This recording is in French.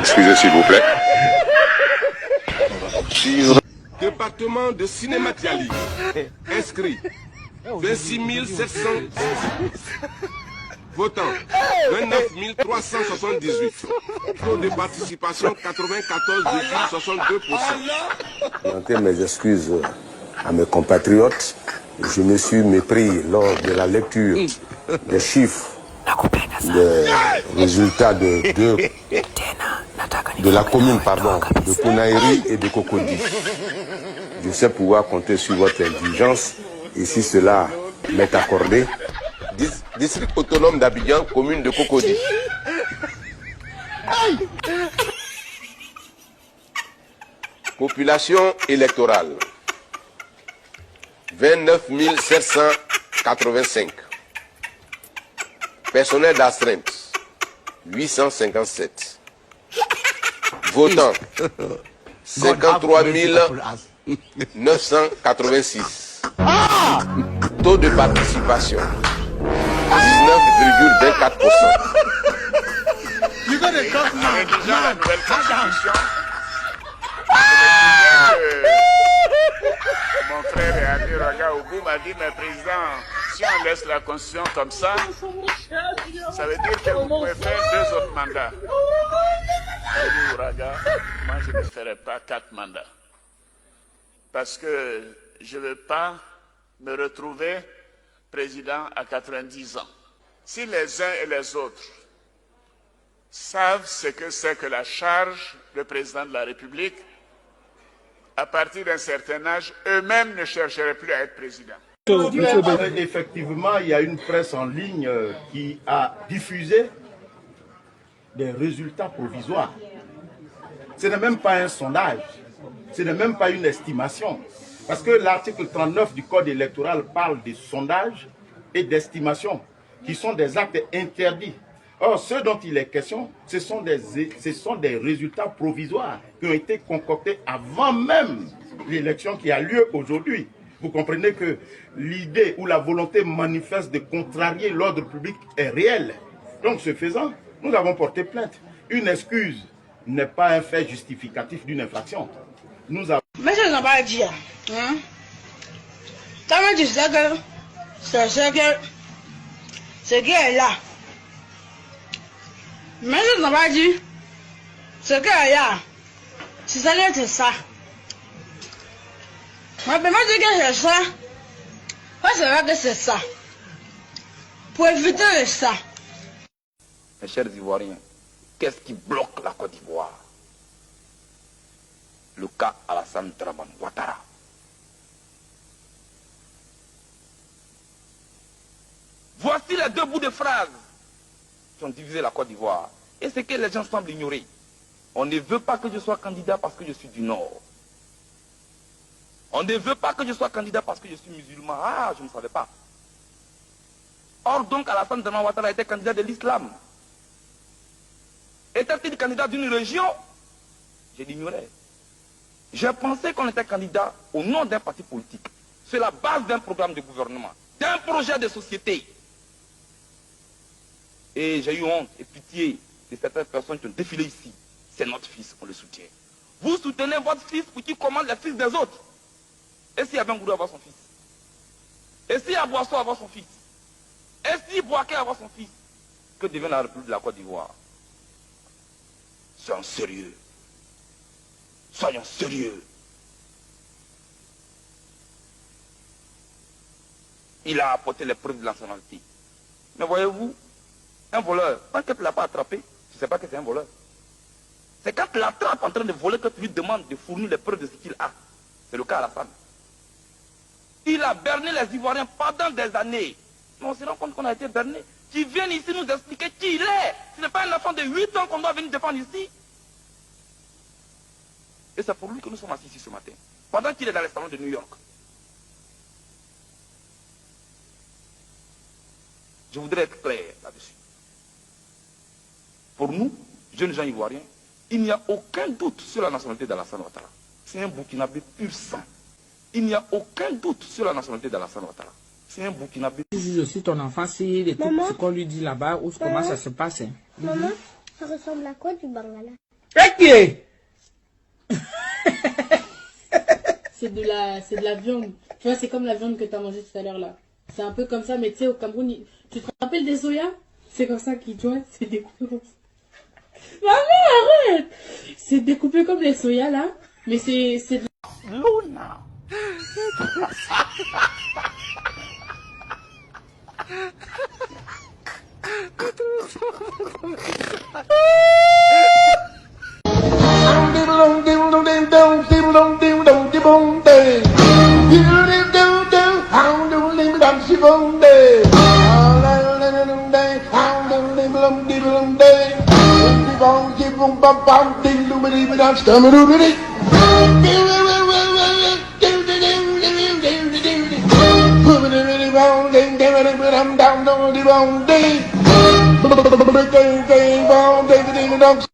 Excusez s'il vous plaît. Département de cinéma Diali. Inscrit 26 710. Votants 29 378. Taux de participation 94,62%. Présenter mes excuses à mes compatriotes. Je me suis mépris lors de la lecture des chiffres, des résultats de la commune de Punairi et de Cocody. Je sais pouvoir compter sur votre indulgence et si cela m'est accordé. District autonome d'Abidjan, commune de Cocody. Population électorale 29 785. Personnel d'astreinte 857. Votants 53 986. Taux de participation 19,24%. Mon frère est allé regarder au bout, m'a dit, mais président, si on laisse la constitution comme ça veut dire que vous pouvez faire 2 autres mandats. J'ai dit, Ouraga, moi je ne ferai pas 4 mandats. Parce que je ne veux pas me retrouver président à 90 ans. Si les uns et les autres savent ce que c'est que la charge de président de la République, à partir d'un certain âge, eux-mêmes ne chercheraient plus à être président. Effectivement, il y a une presse en ligne qui a diffusé des résultats provisoires. Ce n'est même pas un sondage, ce n'est même pas une estimation. Parce que l'article 39 du Code électoral parle des sondages et d'estimations, qui sont des actes interdits. Or, ce dont il est question, ce sont des résultats provisoires qui ont été concoctés avant même l'élection qui a lieu aujourd'hui. Vous comprenez que l'idée ou la volonté manifeste de contrarier l'ordre public est réelle. Donc, ce faisant, nous avons porté plainte. Une excuse n'est pas un fait justificatif d'une infraction. Nous avons... Mais je n'ai pas dit. Quand tu sais que ce qui est là. Mais je n'ai pas dit. Ce qui est là. Si ça c'est ça. Mais moi je dis que c'est ça. Moi c'est vrai que c'est ça. Pour éviter ça. Mes chers Ivoiriens, qu'est-ce qui bloque la Côte d'Ivoire? Le cas Alassane Dramane Ouattara. Voici les 2 bouts de phrases qui ont divisé la Côte d'Ivoire. Et c'est que les gens semblent ignorer. On ne veut pas que je sois candidat parce que je suis du Nord. On ne veut pas que je sois candidat parce que je suis musulman. Ah, je ne savais pas. Or donc Alassane Dramane Ouattara était candidat de l'islam. Était-il candidat d'une région? Je l'ignorais. Je pensais qu'on était candidat au nom d'un parti politique, sur la base d'un programme de gouvernement, d'un projet de société. Et j'ai eu honte et pitié de certaines personnes qui ont défilé ici. C'est notre fils, on le soutient. Vous soutenez votre fils pour qu'il commande les fils des autres. Et si Abengourou avoir son fils? Et si Abouasso avoir son fils? Et si Bouaké avoir son fils? Que devient la République de la Côte d'Ivoire? Soyons sérieux. Soyons sérieux. Il a apporté les preuves de la nationalité. Mais voyez-vous, un voleur, tant que tu ne l'as pas attrapé, tu ne sais pas que c'est un voleur. C'est quand tu l'attrapes en train de voler que tu lui demandes de fournir les preuves de ce qu'il a. C'est le cas à Alassane. Il a berné les Ivoiriens pendant des années. Mais on se rend compte qu'on a été berné. Qui viennent ici nous expliquer qui il est. Ce n'est pas un enfant de 8 ans qu'on doit venir défendre ici. Et c'est pour lui que nous sommes assis ici ce matin. Pendant qu'il est dans les salons de New York. Je voudrais être clair là-dessus. Pour nous, jeunes gens ivoiriens, il n'y a aucun doute sur la nationalité d'Alassane Ouattara. C'est un Burkinabé pur sang. Il n'y a aucun doute sur la nationalité d'Alassane Ouattara. C'est un Burkinabé. Tu juges aussi ton enfant si les trucs, ce qu'on lui dit là-bas ou comment ça se passe. Hein. Maman, ça ressemble à quoi du Bangala? C'est de la viande. Tu vois, c'est comme la viande que tu as mangée tout à l'heure là. C'est un peu comme ça, mais tu sais, au Cameroun, tu te rappelles des soya? C'est comme ça qu'ils, tu vois, c'est découpé comme ça. Maman, arrête! C'est découpé comme les soya là, mais c'est de Luna. Down,